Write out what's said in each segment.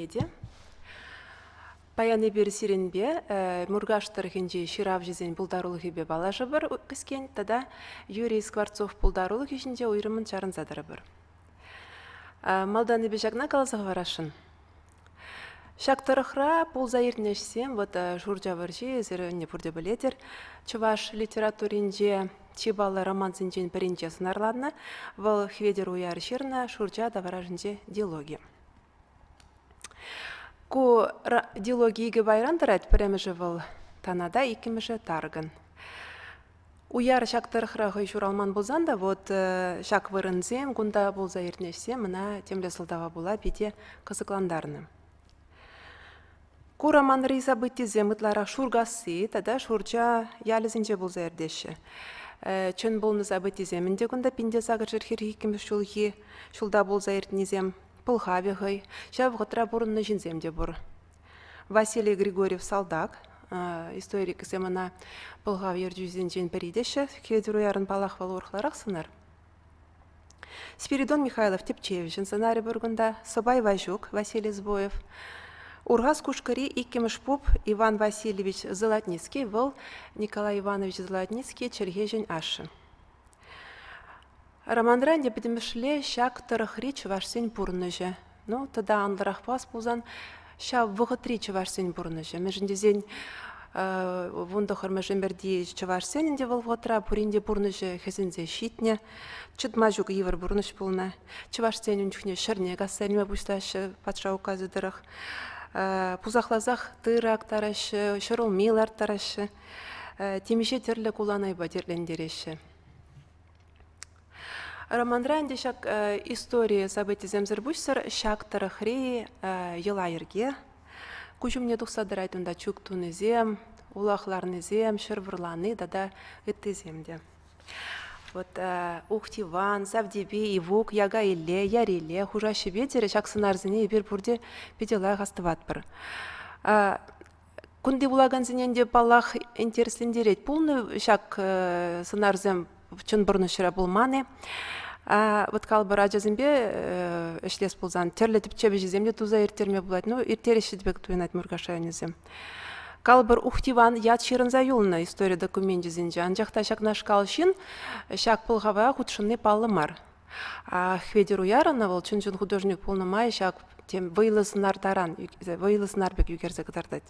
леди. Паяны бері сиренбе, мұргаштыр хенже ширав жезен бұлдарулы хебе балажы бір кіскен, тада Юрий Скворцов бұлдарулы кешінде ойрымын чарын задыры бір. Малданы бе жағна қалазығы варашын. Шақтырықра пулза ернешсем, вот журджа варжи, зіріне бұрде білетер, чуваш литературинже чебалы роман зінжен бірінже сынарларына, вал хведер уяр шерна шурджа даваражынже диалоги. Ку диалогиге байрандырат піреміжі вал танада икіміжі таргын. Уяр шақтырықра ғой журалман болзанда, вот шақ вырынзем, гунда болза ернешсем, мына темле сылдава була беде қызықландарны. Ку романры забыттезем ытларақ шургасы, тада шурча ялізінже болза ердеші. Чын болны забыттеземінде гунда пинде сағыр жырхер хикіміз шулда болза ерднезем. Пылхавиғай, шав ғытра бұрынны жінземде бұр. Василий Григорьев Салдак, историк земана пылхав ердюзен жен бірейдеші, кедіру ярын балақ вал орқларақ сынар. Спиридон Михайлов Тепчевичен сценарий бұргында, Собай Важук Василий Збоев, Ургас Кушкари иккеміш пуп Иван Васильевич Золотницкий, выл Николай Иванович Золотницкий Чергежен Ашы. Романдран дебедемішле шак тұрықри чывашсен бұрныжы. Ну, тада анлырақ пас бұлзан ша вғытри чывашсен бұрныжы. Межіндезен вундықыр межемберді чывашсен инде вғытра, бұрінде бұрныжы хезінзе шитне. Чыдма жүк евір бұрныш бұлна. Чывашсен үнчіне шырне ғассарыме бұсташы патша указыдырық. Пузақлазақ тырак тарашы, шырылмейлар тарашы. Темеше терлі куланай бадерлендереші. Романдран шак история событий земзербушсер шак тарахри елайырге. Кучумне тухсадырайтында чуктуны зем, улахларны зем, шырвырланы дада ытты земде. Вот Ухтиван, Савдеби, Ивук, Яга Иле, Яриле, хужащи ветере, шак сынарзыне и бир бурде педелай гастыватпыр. Кунды улаган зененде палах интереслендерет. Полный шак сынарзем чын бұрны шыра болманы. Вот калбыр ажазымбе эшлес болзан терлетіп чебе жеземде туза ертерме болады. Ну, ертереші дебек туйнат мұргашайынызем. Калбыр Ухтиван яд шырынза юлна история документе зенже. Анжақта шак наш калшин, шак пылғава худшынны палымар. Хведер уярына ол чын художник полнымай шак тем выйлысынар таран, выйлысынар бек югерзе кытардать.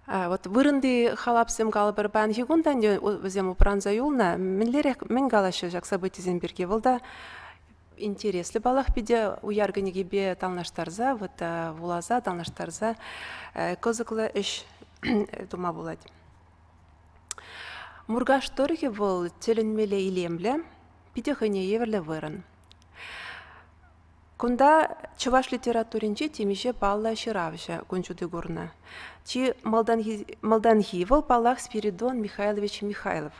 Вот вырынды халапсем калбыр бан хигундан өзем упранза юлна, мен галашы жак событий земберге волда интересли балах пиде уяргынеге бе талнаштарза, вот вулаза талнаштарза козыклы иш дума болады. Мургаш торге вол теленмеле илемле, пиде хыне еверле вырын. Кунда чуваш литературинче темише палла ширавжа гунчуды горна. Чи малданхи вол паллах Спиридон Михайлович Михайлов.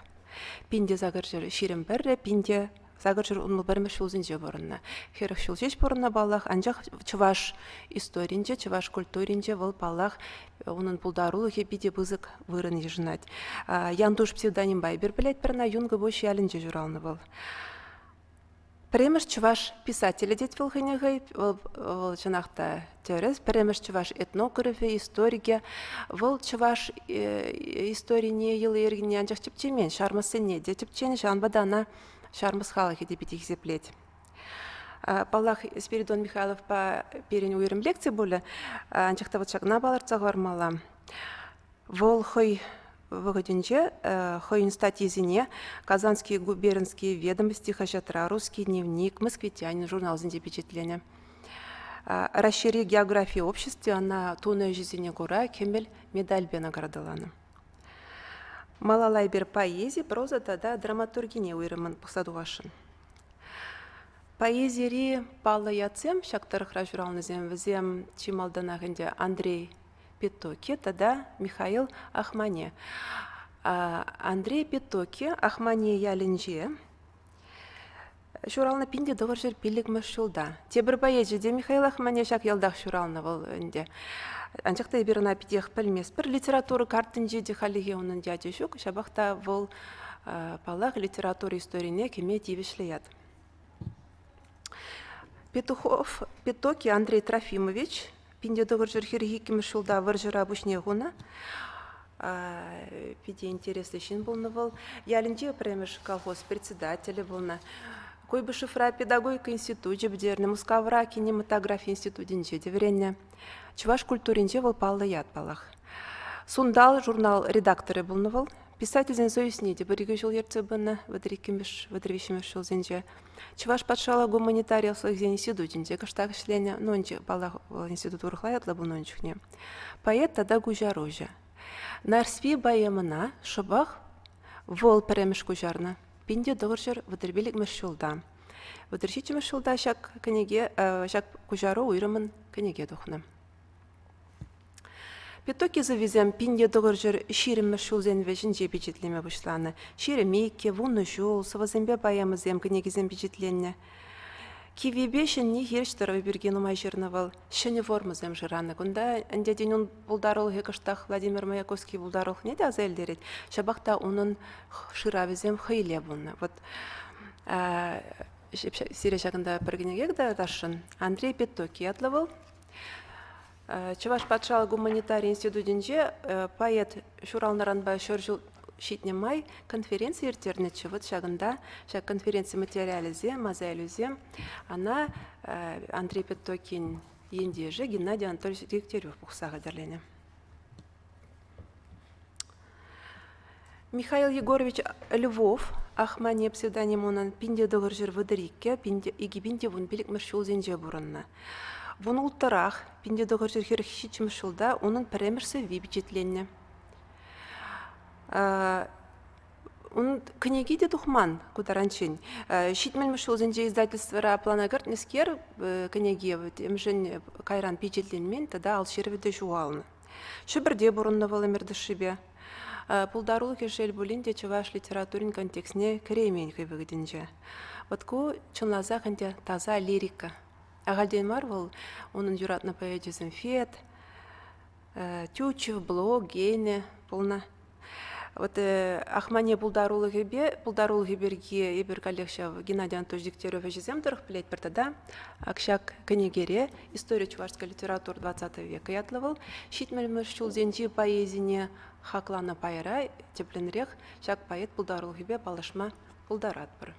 Пинде загыржыр ширим берре, пинде загыржыр унмыл бермеш шулзинже борынна. Херах шулжеш борынна баллах, анжақ чуваш историнче, чуваш культуринче вол паллах унын пулдарулығы биде бызык вырын ежынат. Яндуш псевдоним байбер білет бірна юнғы бош ялінже журалны бол. Премеш чуваш писателя дет вылхынегай, вол чынақта терес, премеш чуваш этнография, история, вол чуваш историне елы ергене анжақ чепчемен, шармысыне де чепчене, жанбадана шармыс халахи депет екзеплет. Паллах Спиридон Михайлов по перен уйрым лекции болы, анжақта вот шагна баларца ғармала. Вол хой выгодинче хойн статьизине Казанские губернские ведомости, хачатра, русский дневник, москвитянин, журнал зинде впечатления. Расшири географии общества на туне жизни гора кемель медаль бе наградаланы. Малалай бер поэзия, проза тада драматургине уйрымын пысадуашын. Поэзири палла яцем, шактарых ражуралны земвзем чималданағынде Андрей Петоки, тада Михаил Ахмане. Андрей Петоки, Ахмане ялінже, шурална пинде доғыржыр пилік мүшілда. Тебір поэзияде Михаил Ахмане шак елдақ шурална бол өнде. Анчақта беріна пидех пілмес. Бір литературы картын жеде халиге оның дяде шук, шабақта бол палақ литература историне кеме тивішлеяд. Петухов Петоки Андрей Трофимович, пинде доғыржыр хиргикімі шулда варжыра бұшнеғуна. Пиде интересный шин был навал. Ялинде премеш колхоз председателя был на. Кой бы шифра педагогика институте бдерны, мускавра кинематография институтинче деврене. Чуваш культуринче был палла ятпалах. Сундал журнал редакторы был навал. Писатель зензоюснеде бірігі жыл ерцебіні выдривишімеш жыл зенже. Чуваш патшала гуманитария слых зен институтинде, каштақ ішлене, нонче балах институт урхлаятлы бұл нончухне. Поэт тада гужарожа. Нарспи байымына шыбақ вол піреміш гужарна. Пинде доғыржыр выдырбелік мүшілда. Выдыршичі мүшілда шак гужару уйрымын кенеге дұхны. Петоки завезем пинде доғыржыр ширім мүшілден вешін же печетлеме бұшланы. Ширемейке, вуны жол, савазембе байымызем кенегезем печетленне. Кивебе шынне ерштірі берген умай жырнавал, шыны вормызем жыраны. Күнда әндеден он бұлдарылығы кыштақ Владимир Маяковский бұлдарылығы не де аза әлдерет. Шабақта оның шыравезем хыйле бұлны. Вот сире шағында біргенеге дашын Андрей Петоки атлывыл. Чуваш патшалы гуманитарий институтинже поэт Шуралнаранба шөржіл шитне май конференция ертернечі. Вот шағында конференция материализе, мазайлюзе, она Андрей Петокин ендежі Геннадий Анатольевич Дегтярев бұқсаға дәрлене. Михаил Егорович Львов, Ахмане псевдонимонан пинде доғыржыр выдырикке, иги пинде вун билік мұршыл зенже бұрынна. Вун ұлттырақ, пинде доғыржыр херхишичі мұршылда, оның піремірсі вибичетленне. Он книги де тухман кутаранчин. Шитмель мышул зенже издательствора планагар нескер книги мжен кайран печетленмен тогда алшерведе жуалны. Шыбірде бұрынны валамерді шибе. Пулдарул кешел булинде чуваш литературин контекстне кремень кайвыгденже. Вот ку чунлаза ханде таза лирика. Агальден Марвел, onun юратна поэдизм фет, Тючев, Блок, Гейне, полна. Вот Ахмане пулдарулығы берге ебір коллекция Геннадий Анатольевич Дегтярев жезем тұрық білет бір тада. Акшак кенегере история чувашской литературы 20 века ятлывыл. Шитмел мұршыл зенжи поэзине хаклана пайра тепленрех, шак поэт пулдарулығы бе балышма пулдарат бір.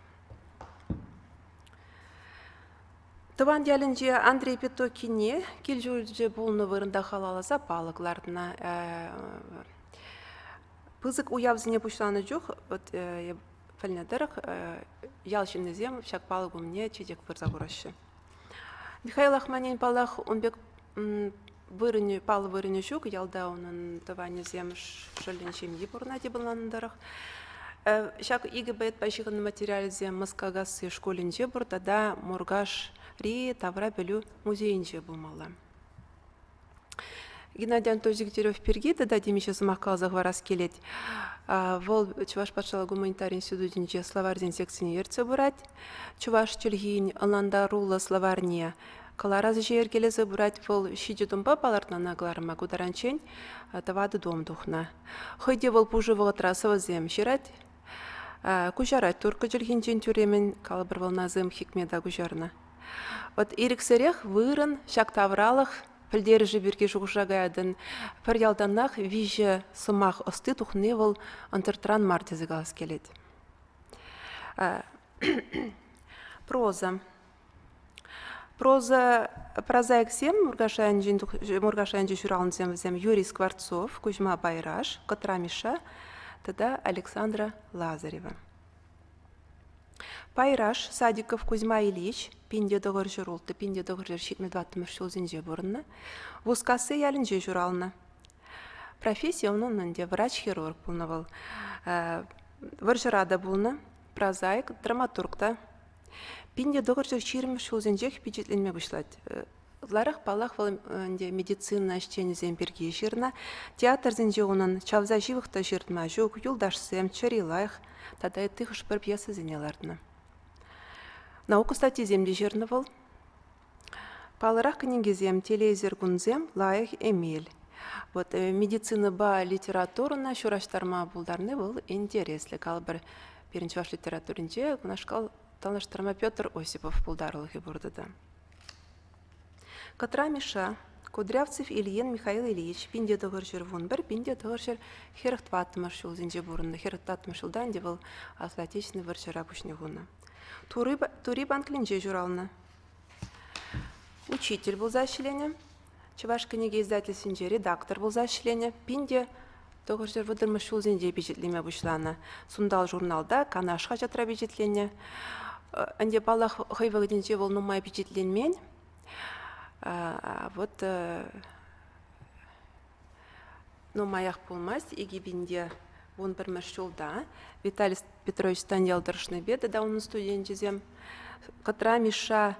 Тыван дялінже Андрей Петокине келжүрже болны вырында халаласа палықлардына Пызык уявзіне пұшланы жоқ, фәлінедірік, ялшынны зем, шак палығы мне чедек вырза ғырашы. Михаил Ахманин палақ, он бек палы вырыны жоқ, ялда оның тываны зем шылын шемге бұрына дебыланындырық. Шак игі бәйт бәшіғын материалы зем Москагасы школінже бұр, тада Мургаш Ри Тавра Белю музейінже болмалы. Геннадий Анатольевич Дегтярев перги, тогда демище замахкал захварас келет. Вол Чуваш патшалы гуманитарий институтинче словарь секцияны ерце бурать. Чуваш чельгин аландарула словарния. Калараз жер келезе бурать вол шиде думба палартна нагларма кударанчень, тавады дом духна. Хойде вол пужевого трасова зем ширать. Кужарать турка чельгинчен тюремен калабыр вол назым хикмеда кужарна. Вот ириксерех вырын, шак тавралых, пілдері жіберге жұғышағайдың пір ялданнақ виже сымақ осты тұхны ол антыртран мартезі қалыс келеді. Проза. Прозаик зем, мұрғашайынжы жүралын зем Юрий Скворцов, Кузьма Байраш, Котрамиша, тогда Александра Лазарева. Пайраш, Садиков, Кузьма Ильич, пинде доғыр жүрулты, пинде доғыр жүршетме 20 жыл зенже бұрынна. Вускасы ялінже жүралына. Профессия оның врач-хирург бұлнавал. Варжырада бұлна, прозаик, драматургта. Пинде доғыр жүршерім жыл зенже впечатленме бұшлады. Ларах палах медицина әштені земберге жирна. Театр зенже оның чавза живықта жиртма жоқ, юлдашсем, чарилайх, тада тыхыш бір пьеса зенелардына. Науку статьи земли жернывал. Палырах книгезем, телезер гунзем, лайх эмель. Вот медицина ба литературна, шураштарма булдарны был интереслі. Калбір перенчваш литературинче, нашкал талаштарма Петр Осипов булдарлығы бұрдыда. Катра Миша, Кудрявцев Ильин Михаил Ильич, пинде доғыржыр вунбір, пинде доғыржыр херықтватымыр шул зенже бұрынды, херықтватымыр шулдан де бұл Асыл Отечественный выржыр апушны ғуна. Тури банклинже журалны. Учитель был защеление, Чуваш книги издательсинже редактор был защеление, пинде доғыржыр выдырмы шул зенже бежетлеме бұшланы. Сундал журналда канашқа жатра бежетлене. Анде балах хайвагдинже был нумай бежетленмен. Вот нумаях пулмас егибинде вон бір маршулда Виталий Петрович Станьялдыршны беді да оның студентізем. Катра Миша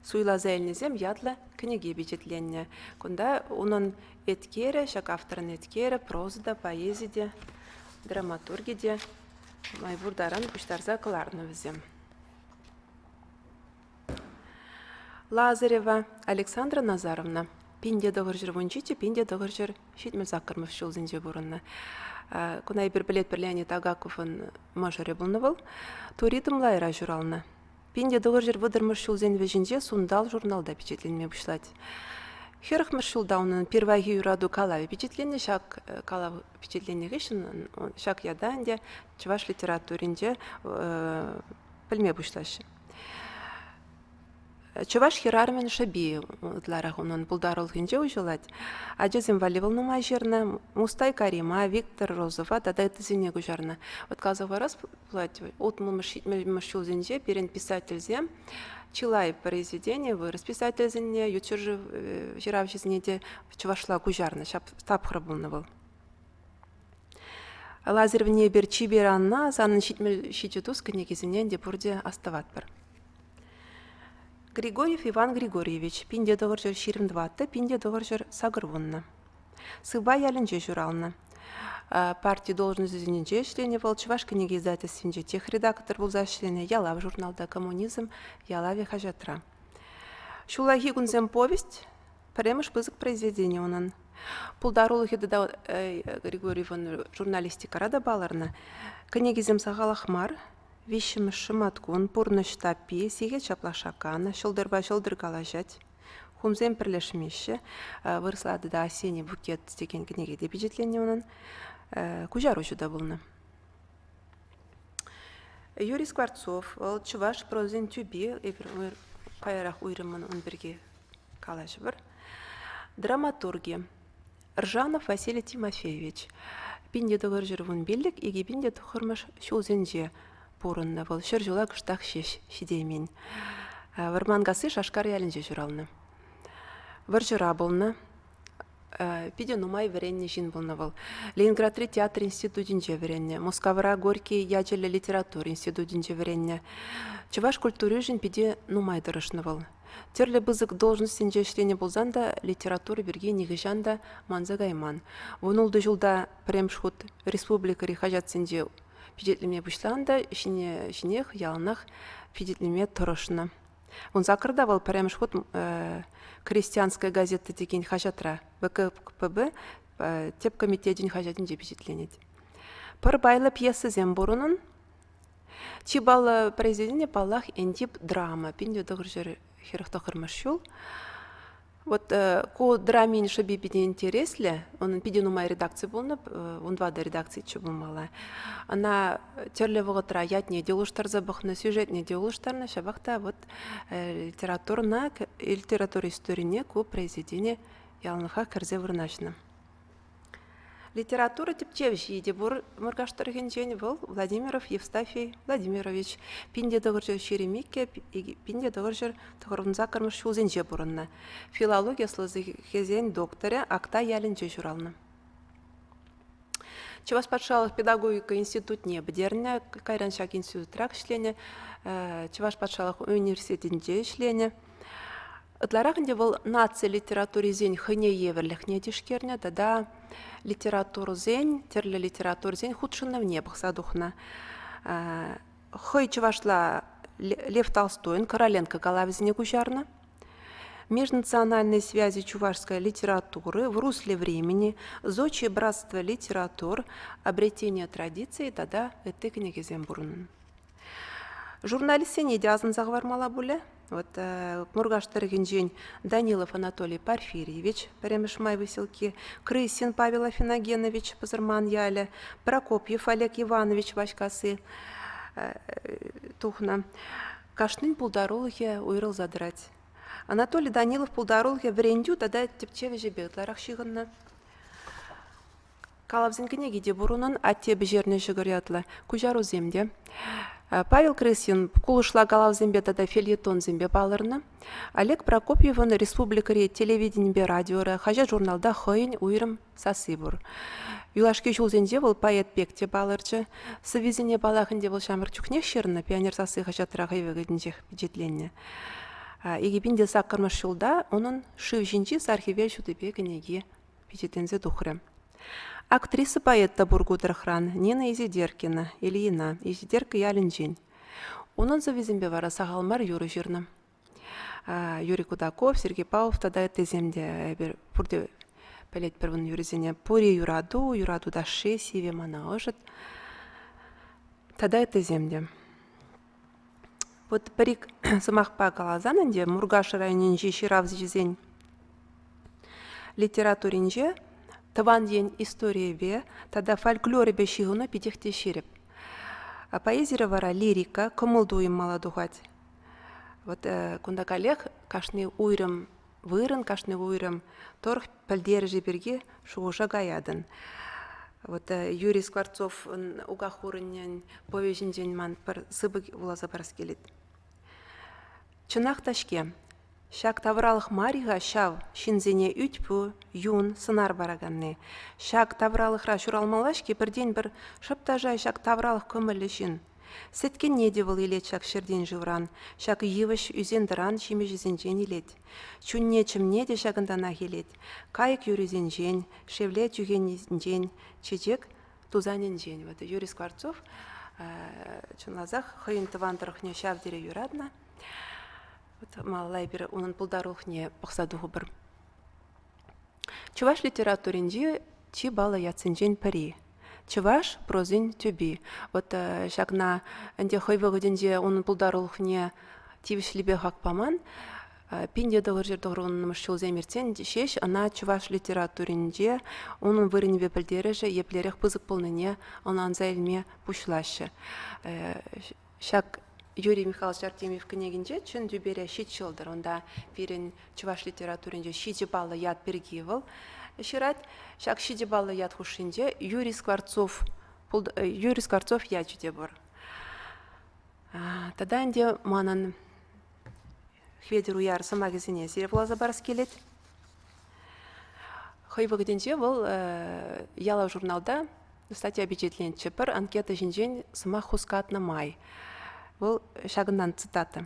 суйла зәйлінізем ядлы книге бежетленне. Кунда оның еткері, шак авторын еткері, прозада, поэзияде, драматургиде, майбурдаран күштарза қыларны візем. Лазарева Александра Назаровна. Пинде доғыржыр вунчите, пинде доғыржыр шетмел закырмыш шул зенже бұрынны. Кунай бір білет бір Леонид Агаковын мажоре бұлнывыл. Туридым лайра журалны. Пинде доғыржыр выдырмыш шул зенве жінже сундал журналда печетленме бұшлать. Херахмыш шулда оның перваги юраду калави печетленне, шак калав печетленне ғышын, шак яданде, чуваш литературинде пілме бұшлашы. Чуваш херармен шаби дларах onun buldarılgınca ujulать. Acezim vaливал нумай жерна, Мустай Карима, Виктор Розова, да это зине гужарна. Вот казав раз плать, от мышил зинже, перен писатель зем, Чилай произведение, вырос писатель зине, ютюржи жиравчи зинете чувашла гужарна, шап храбулнавал. Лазер в небер чиберанна, санын щитютус книги зине, де бурде оставатпар. Григорьев Иван Григорьевич, пинде доғыржыр ширімдватты, пинде доғыржыр сағырвунна. Сыба ялінже журалны. Партия должности зененже члене Волчваш книги издательствинже тех редактор был зашлене ялав журналда «Коммунизм», ялаве хажатра. Шулаги гунзем повесть, премыш пызык произведение онын. Пулдарулы хедада Григорьевын журналистика рада баларна. Книгизем сағалахмар, Вишім шыматкун, пурныш тапи, сиге чаплашакана, шылдырба шылдыр калажать. Хумзем пірлешмеші, вырыслады да осенний букет деген книге де бюджетлене онын. Кужару жуда болны. Юрий Скворцов, чуваш прозен тюби, қайрақ уйрымын он бірге калажы бір. Драматурги. Ржанов Василий Тимофеевич. Пинде доғыр вун белдік, еге пинде тұқырмыш шулзенже порынна был шыр жула кыштақ шеш шидеймен. Вармангасы шашкар ялінже журалны. Варжыра болны. Пиде нумай веренне жин болны был. Ленинградри театр институтинже веренне. Москвара Горький ядерлі литератур институтинже веренне. Чуваш культуры жин пиде нумай дырышны был. Терлі бызык должностинже шлене болзанда литературы берге негіжанда манза гайман. Вунулды жылда премшхут республика рихажатсинже пидетлеме бұшланда, ішінех, ялынах пидетлеме тұрышына. Он закырда был премшхут крестьянская газета деген хажатра. ВКПБ теп комитетін хажатын же пидетленет. Пыр байлы пьесы зем бұрынын. Чибалы произведение палах эндип драма. Пинде дұғыр херіқті қырмашыл. Вот ко драмин шаби пиде интересле, он пиде нумай редакции болны, он двада редакции чубумала. Она терле воготра ятне делуштар забахна, сюжетне делуштарна, шабахта вот литература историне ко произведение ялныха кірзе вырнашна. Литература типчевич еде бур мургаштарген был Владимиров Евстафий Владимирович. Пинде доғыржыр шеремикке, пинде доғыржыр тұғырынза кірміш шулзенже бұрынна. Филология слызы хезен докторы акта ялінже журалны. Чевас патшалық педагогика институт не бідеріне, кайраншак институт рак шлене, Чевас патшалық университетінде шлене. Ытларағынде бұл нация литературы зен хыне еверліх не дешкерне, да литературу зен, терлі литератур зен худшынна в небах задухна. Хый чевашла Лев Толстой, Короленко Галавизне гужарна. Межнациональные связи чувашской литературы в русле времени, зодчие братство литератур, обретение традиций, да это книги зен бурын. Журналистен едязын зағвармала бұлі. Вот Мургаштыргинжень Данилов Анатолий Порфирьевич, Перемешмай выселки, Крысин Павел Афиногенович, Пазырман Яля, Прокопьев Олег Иванович Вашкасы, Тухна. Кашнын пулдарулыхе уйрыл задрать. Анатолий Данилов пулдарулыхе врендю, тогда тепчеве жебетларах шигынна. Калавзинкине гиде бурунан аттебе жерне жигырятлы, кужару земде. Павел Крысин кулышла Калавзембе тогда фельетон зембе балырны. Олег Прокопьевын республикаре телевидение радиора, хажа журналда хойын уйрым сасыбур. Юлашки жулзенде был поэт пекте балырчы, совизине балахынде был шамыр чухнех шерны, пионер сасы хачатрага евегедінчех бюджетленне. Египинде саккармаш жулда, onun шив жинчи с архиве шутыпе кенеги бюджетензе духры. Актриса поэта Бургудрахран Нина Изидеркина, Ильина, Изидерка Ялинжень. Onun завизембе вара сағалмар Юры жирны. Юрий Кудаков, Сергей Павлов, тогда это земде пурде пелет первын юризене пури юраду даши, сиве мана ожит. Тогда это земде. Вот парик самахпа галазананде Мургаш районинжи ширавзижзень литературинже Таван день истории бе, тогда фольклоре бе шигуно питехте ширип. А поэзия вара лирика, комылдуем молодухать. Вот кунда коллег, кашны уйрым вырын, кашны уйрым торх пальдер жиберге шугуша гаядын. Вот Юрий Скворцов угахурынен повежинжен ман пар сыбык улаза парскелит. Чынах ташке. Шак тавралых марига шав шинзене ütпу, юн, сынар бараганны. Шак тавралых ра шуралмалашки бірден бір шыптажай шак тавралых көмілі шин. Сеткен не девыл елет шак шерден живран, шак йывыш үзендіран шиме жезенжен елет. Чунне чымне де шагындана елет. Кайык юрезенжен, шевле тюгенжен, чечек тузаненжен. Вот Юрий Скворцов, чунлазах, хойын тывандырықне шавдере юрадна. Вот малай бир унун пулдарухне пахсадугу бір. Чуваш литературинде чи бала яцинжен пари. Чуваш прозин тюби. Вот шагна энде хойвыгыденде унун пулдарухне тивишлибе хакпаман. Пинде догыр жер догырунын шул земертен шеш ана чуваш литературинде унун вырынбе билдереже еплерех пызык полныне анан зайлме пушлашы. Шак Юрий Михайлович Артемьев княгинже чын дүбере шит жылдыр. Онда берін чуваш литературинде шиде балы яд бергивыл. Шират, шак шиде балы яд хушинде Юрий Скворцов яд жүде бұр. Тада энде манын хведер уяр самагазине сереплаза барыс келет. Хойвыгденже бұл яла журналда статья бюджетлен чепір анкета жинжен сама хускатны май. Бұл шагындан цитата.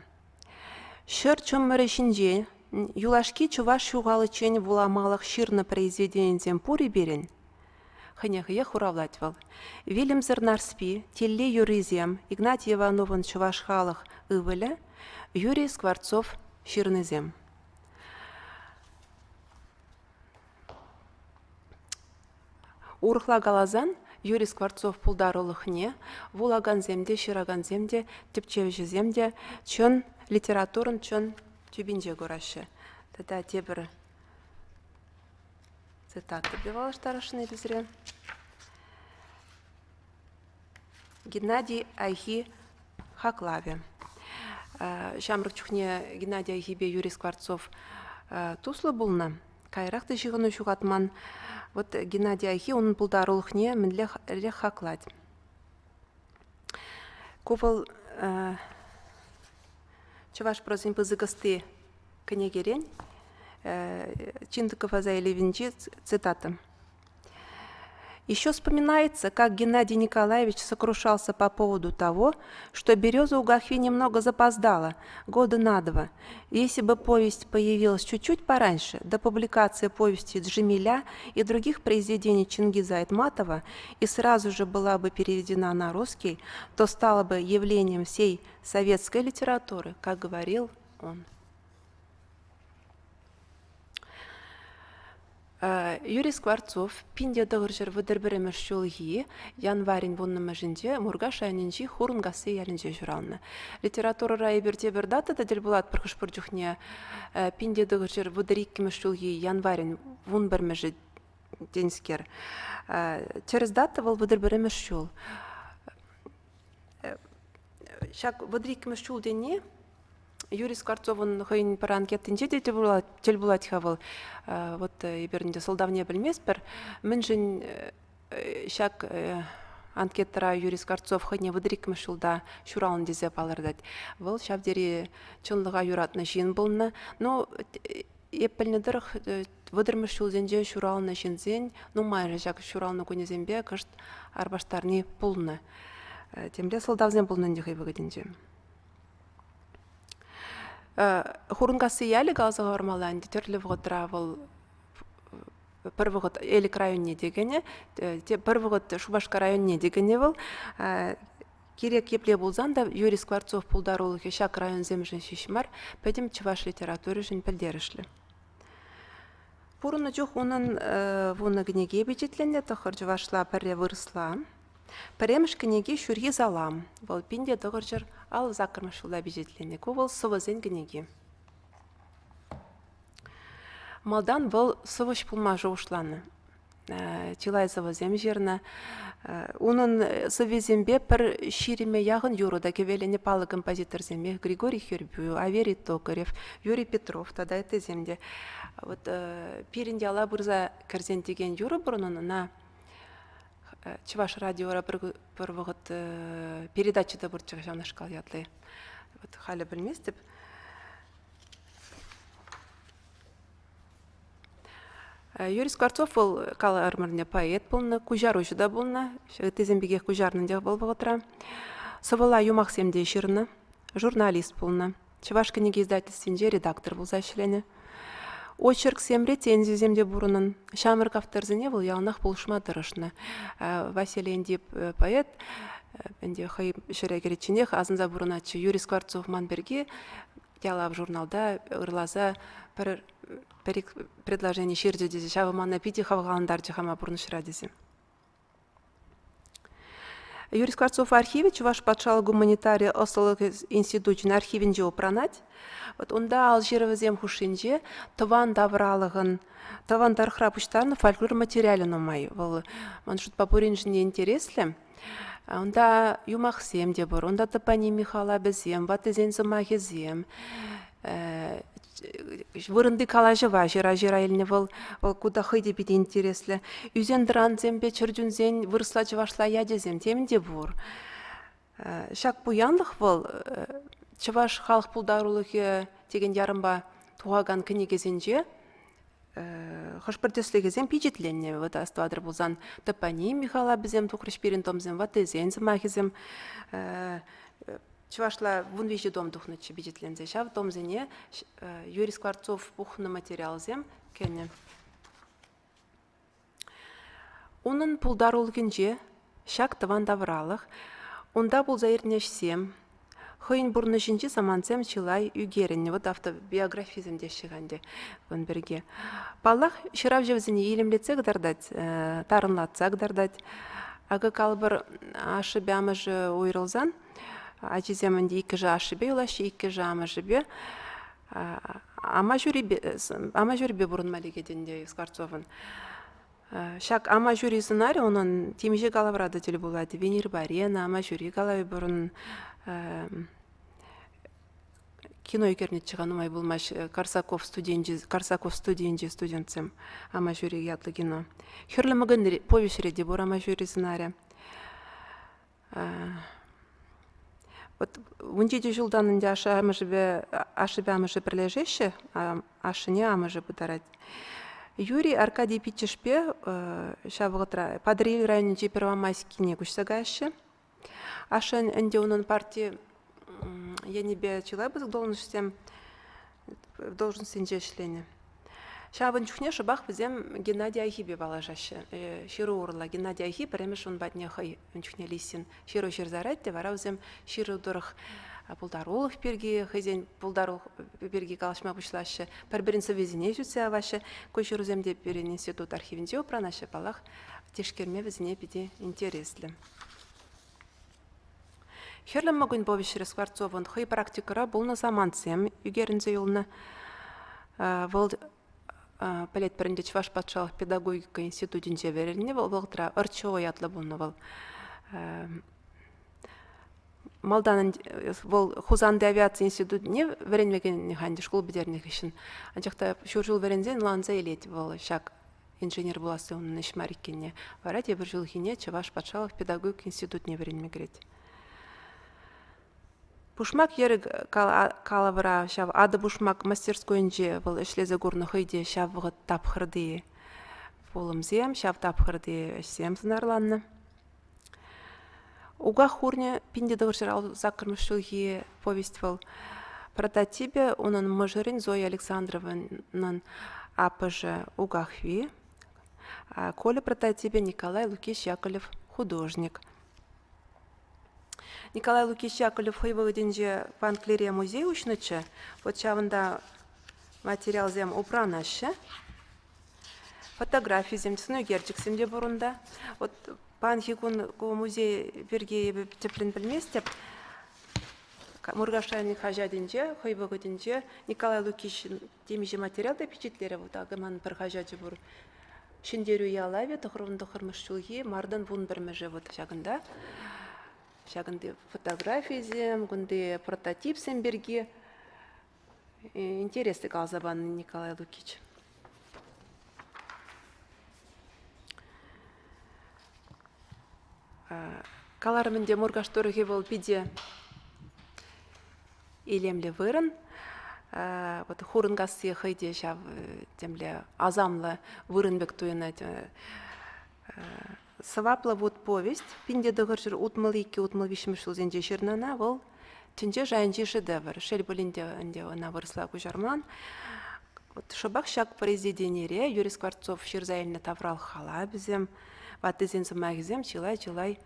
Шыр чөммірі шинже, юлашки чуваш шуғалы чен вуламалық ширны произведением пури берен. Хынеғые хуравлать вал. Вильям Зернарспи, Телле Юризем, Игнатий Ивановын чуваш халық ывылі, Юрий Скворцов ширнызем. Урхла галазан, Юрий Скворцов пулдарулыхне, вулаган земде, шираган земде, тепчевжі земде, чын литературын чын тюбинже горашы. Тада тебір цитаты бевалыштарышыны бізре. Геннадий Айхи Хаклаве. Шамрық чухне Геннадий Айхибе Юрий Скворцов туслы бұлна. Кайрақты жығыны шуғатман. Вот Геннадий Айхи, он пулдарулыхне мінлех хаклад. Ковал чуваш прозин пызыгысты кенегерен, Чиндыков Азайлевинчи цитата. Еще вспоминается, как Геннадий Николаевич сокрушался по поводу того, что береза у Гахви немного запоздала, года на 2. Если бы повесть появилась чуть-чуть пораньше, до публикации повести Джемиля и других произведений Чингиза Айтматова, и сразу же была бы переведена на русский, то стало бы явлением всей советской литературы, как говорил он. Юрий Скворцов пинде дығыржыр выдырбіреміш жолги январин бұннымы жінде мұрға шайнынжи хурынгасы ялінже жүралны. Литература райберде бір датада дел болады біргіш бір жүхне пинде дығыржыр выдыриккіміш жолги январин вун бірмежі денскер. Через дата бұл выдырбіреміш жол. Шак выдыриккіміш жол дене Юрий Скворцовын хыйын бір анкеттінже де тел болады хавыл. Вот еберінде солдавне білмес бір. Мін жын шак анкеттара Юрий Скворцов хыйне выдыриккіміш жолда шуралын дезеп алырдад. Бұл шабдері чынлыға юратны жиын болны. Но еппілні дырық выдырмыш жолденже шуралыны жинзен, но майры жак шуралыны көнезенбе кышт арбаштарны болны. Темле солдавзен болны дехай выгоденже. Хурынгасы ялі ғалзыға ормаланды түрлі вғытыра бұл бір вғыт елік районне дегені, бір вғыт Шубашка районне дегені бұл. Керек епле болзан да Юрий Скворцов пулдарулығы шак район земжін шешімар, пәдім чываш литературы жын пілдерішлі. Пұрыны жоқ оның вұны гінеге бечетленде тұқыр жывашла пәрре вырысла. Пәреміш кінеге шүрге залам. Бұл пинде тұғыр жыр ал закырмышылда бежетлене. Бұл сывызен кінеге. Малдан бұл сывыш пулма жоғышланы. Чилай сывызем жерні. Оның сывезембе бір шириме яғын юруда кевелене палы композитор земе Григорий Хербю, Аверий Токарев, Юрий Петров, тада это земде. Пиринде ала бұрза кірзен деген юры бұрынына Чуваш радиора бір вғыт передачада бұр чығышамны шқал ятлы. Халі білмес деп. Юрий Скворцов бұл қалы армырне поэт болны, күжар ұжыда болны, тезембеге күжарнын дег бол бұғытыра. Сывыла юмақ семде шырны, журналист болны. Чуваш кінеге издательственде редактор бол зашілені. Очерк семре тензи земде бурынын. Шамырк авторзіне бұл яғынақ болышма дырышны. Василий Эндип поэт, бенде хай шыра керечінех, азынза бурыначы Юрий Скворцов манберге, ялап журналда ырлаза бір предложение шерде дезе, шавы манна пити хавғаландар жахама бурны шыра дезе. Юрий Скворцов архиве Чуваш патшалы гуманитария Осылық институтын архивинже опранать. Онда алжировызем хушинже таван давралығын, таван дархра пуштарны фольклор материалын омай. Маншут папуринжіне интереслі. Онда юмақсем де бұр, онда топоним Михала бізем, ватызен зымағызем. Вырынды калажыва жира еліне бұл куда хыйде беді интереслі. Үзен дыранзем бе чырдюнзен вырысла жывашла ядезем темінде бұр. Шак бұянлық бұл Чываш халық пулдарулығы деген ярымба туғаған кінегезенже хышпыртеслегезем пичетленне вот аствадыр болзан топоним Михала бізем тұқрышперін томзем ватызен зымағызем Чувашла вун вижде дом тухнычы бюджетлензе. Шав томзене Юрий Скворцов бухны материалзем кене. Унын пулдарулгенже шак тыван давралых. Унда бұл заирнешсем. Хыйын бурны жинчи саманцем чилай үгерінне. Вот автобиографизмде шығанде вон берге. Паллах шырав жевзіне елімлетсе гдардать, тарынлатса гдардать. Ага калбыр ашы бямыжы ойрылзан. Ачиземінде екі жа ашыбе улашы, екі жа амажыбе. Ама жүрбе бұрын мәлегеденде Скворцовын. Шак ама жюри сценарий, onun темеже галаврада теле болады. Венер Барена, ама жюри галавы бұрын кино екернет чыған умай болмаш. Карсаков студенче студентсем ама жюри ятлы кино. Херлі мүгін повешреде бұр ама жюри сценарий. Вот вунчиде жылданында ашыбе амыжы бірлежеші, ашыне амыжы бұдарад. Юрий Аркадий Питчешпе, Падриль районінде Первомайскине күшсагашы. Ашын әнде оның партия енебе чилайбыз должностен жешлене. Шавын чухне шыбақ бізем Геннадий Айхибе балажашы. Ширу урла Геннадий Айхиб, пәрәмеш он батне хай чухне лисин. Ширу шерзарат, де вара бізем ширу дұрық пулдарулов перги хызен пулдарул перги калышма бушлашы бір-бірін совезіне жүтсе авашы көшір үземде берен институт архивінде опранашы балақ тешкерме візіне биде интереслі. Херлем могын повещері Скворцовын хый практикара болна заманцем югерінзе юлна вол палет бірінде Чуваш патшалық педагогика институтінде вереліне волғытыра ұрчуы ятлы болна вол. Малдан вол Хузанды авиация институтіне веренмеген неханды школ бідерніх ішін. Анчақта шур жыл верензен ланза елет вол шак инженер боласы оның ішмариккенне. Варат ебір жыл хине Чуваш патшалық педагогика институтіне веренмегірет. Бушмак ерік калавыра шав ады бушмак мастерскойнже был эшлезе горны хыйде шав вғыт тапхырды болымзем, шав тапхырды әшсем сынарланны. Уға хурне пинде дығыршыр закырмышылғы повесть был прототипе, оның мұжырын Зоя Александровның апыжы Уғахви, колі прототипе Николай Лукич Яковлев художник. Николай Лукич Яковлев хыйвыгденже Панклерия музей учнычы, вот чавында материал зем упранашы, фотографии зем снугерчик семде бурунда. Вот Панхикун музей берге теплен білместеп, Мургашайны хажаденже, хыйвыгденже Николай Лукич демеже материалда печетлері вот агыман бір хажаджы бур. Шиндеру ялаве, тұхырынды қырмышчылғы, мардан вун бірмежі вот шагында. Шагынды фотографиям, гунды прототипсем берге. Интересный қалзабан Николай Лукич. Каларымынде мургашторығы бол биде елемлі вырын. Хурынгасы хыйде шав темле азамлы вырынбек туйына Савапла вот повесть, пинде дығыржыр утмыл-2, утмыл-5 зенде жернана, ол тінже жайынже шедевр. Шел білінде она вырысла күжарман. Шыбақ шак президенере, Юрий Скворцов шерзайылны таврал хала бізем, ватызен зымағызем, чилай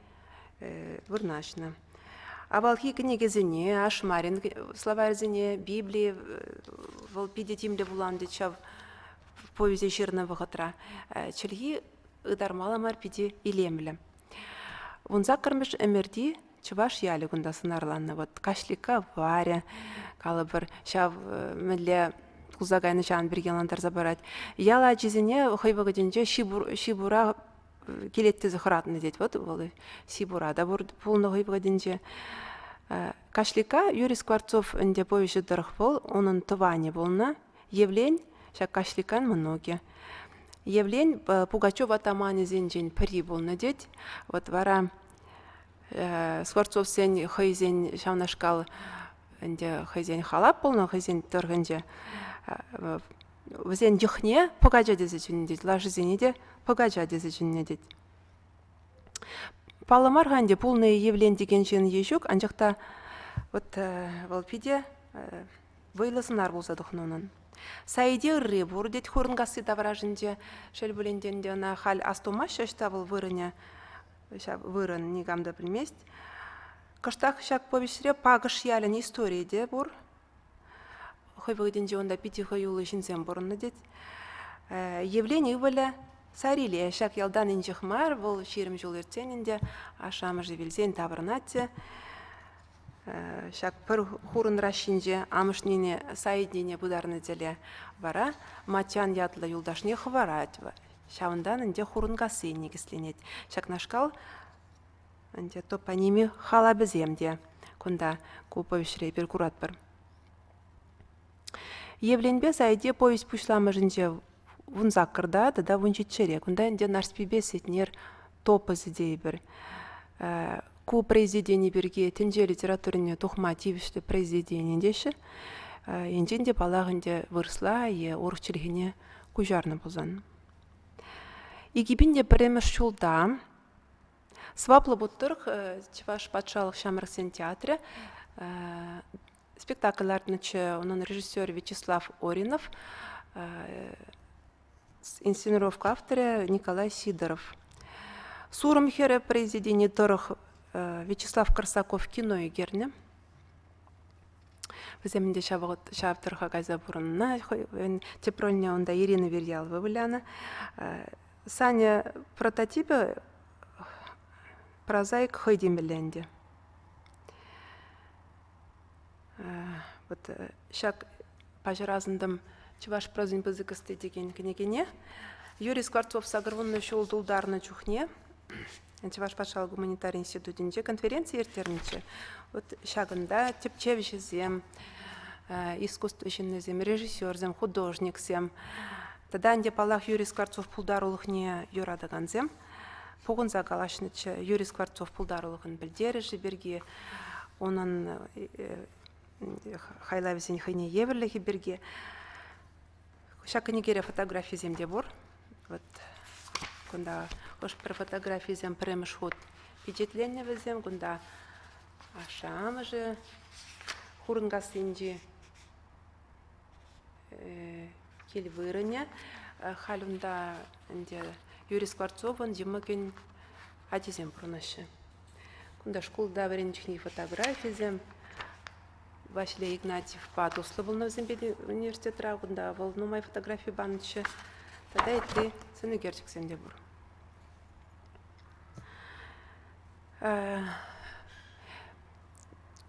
вырнашны. Авалхи книгезіне, Ашмарин словарзіне, Библии, ол пиде тимле буланды чав повезе жерна вғытра. Чілгі ыдармаламар пиде илемлі. Вунза кырмыш әмерді Чуваш ялі күнда сынарланны. Вот кашлика варя, калыбыр шав мүлі кузагайны жан бергеландар забарать. Яла жезіне хойбағыденже шибура келетті зықыратыны дед. Вот ол шибура да бұлны хойбағыденже. Кашлика Юрий Скворцов үнде повеші дұрық бол, оның тыване болна. Евлень, шак кашликан многие. Евлень Пугачев атаманы зенжен піри болны дед. Вот вара Скворцов сен хойзен шавнашкал үнде хойзен халап болны, хойзен тұрғынде. Візен жүхне пугача дезі жүнне дед. Лажы зенеде пугача дезі жүнне дед. Паламар ғанде полный Евлень деген жен ешук, анжақта вот валпиде вайлысынар болса дұхнуның. Сайде ұры бұр дед хорынгасы давражынде шел бөленденде на хал астомаш шашта был вырыне вырын негамда білмест. Кыштақ шак повесіре пағыш ялін историяде бұр. Хойбығыденде онда пити хойулы жинсен бұрынны дед. Евлень үвілі сариле шак ялдан инжіхмар, бұл шерім жол ертенінде ашамы жевелзен табырнатте. Шак пір хурын рашинже амышнене сайдене бұдарны деле бара, матян ятлы юлдашне хварать. Шауындан инде хурынгасы негісленет. Шак нашкал инде топоними хала біземде, күнда көповешірей бір курат бір. Евленбе сайде повесть пушламы жынже вунзак кырда, да вунчитчере, күнда инде нарспибе сетнер топы зідей бір. Ку произведение берге тенже литературіне тухма тивішті произведение деші, енженде балағынде вырсла е орықчылығыне күжарны бұзан. Египінде біреміш шулда, сваплы бұттырық Чуваш патшалық Шамырсен театры, спектакльлардынычы оның режиссер Вячеслав Оринов, инсценировка авторы Николай Сидоров. Сурым хері произведение тұрық Вячеслав Корсаков кино егерне. Віземінде шаптырға газа бұрынна, тепроліне онда Ирина Верьялова выляна. Саня прототипы прозаик хойдемеленде. Вот шак пажыразындым чываш прозын бызыкысты деген кенегене. Юрий Скворцов сагырвынны шол дулдарны чухне. Чываш патшалық гуманитарий институтинче конференция ертерниче. Вот шагында тепчевшізем, искусствоведшінізем, режиссерзем, художниксем. Тогда анде палах Юрий Скворцов пулдарулықне юрадыганзем. Пугунза калашнычы Юрий Скворцов пулдарулығын білдеріші берге. Onun хайлавизен хайне еверлігі берге. Шакынегере фотографии земде бор. Вот, кунда ош про фотографии зем премеш ход впечатление везем, кунда ашам же хурнгасинди кельвырыня халюнда инде Юрий Скворцов он демаген адизем пронаше. Кунда школда вареничные фотографии зем Василий Игнатьев Патусло был на Зембеде университет Рагунда, волну моей фотографии банче. Тогда и ты, сыны герчик Сендебур.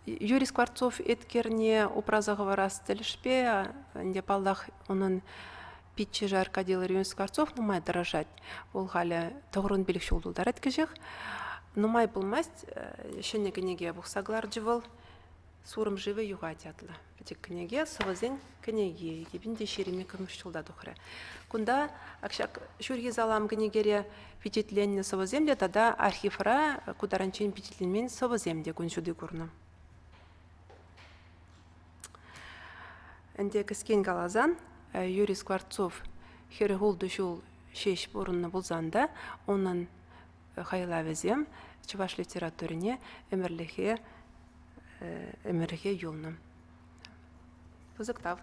Юрий Скворцов эткерне упразагово растелешпе, где паллах он питче жарко делал Юрий Скворцов, но май дорожать. Волгаля тогрун билих шулдул дарет кежех. Но май был масть, еще не книги бухсаглардживал. Сурым живы югатятла. Эти книги совозень книги, ебинде шереме камыштулда духре. Кунда акшак шурги залам книгере впечатление совоземде, тогда архивра кударанчин впечатление совоземде куншуды курну. Энде кіскен галазан Юрий Скворцов херегул душул шеш бурунна булзанда, онын хайлавезем чуваш литературине эмерлихе юлным. Вызыктав.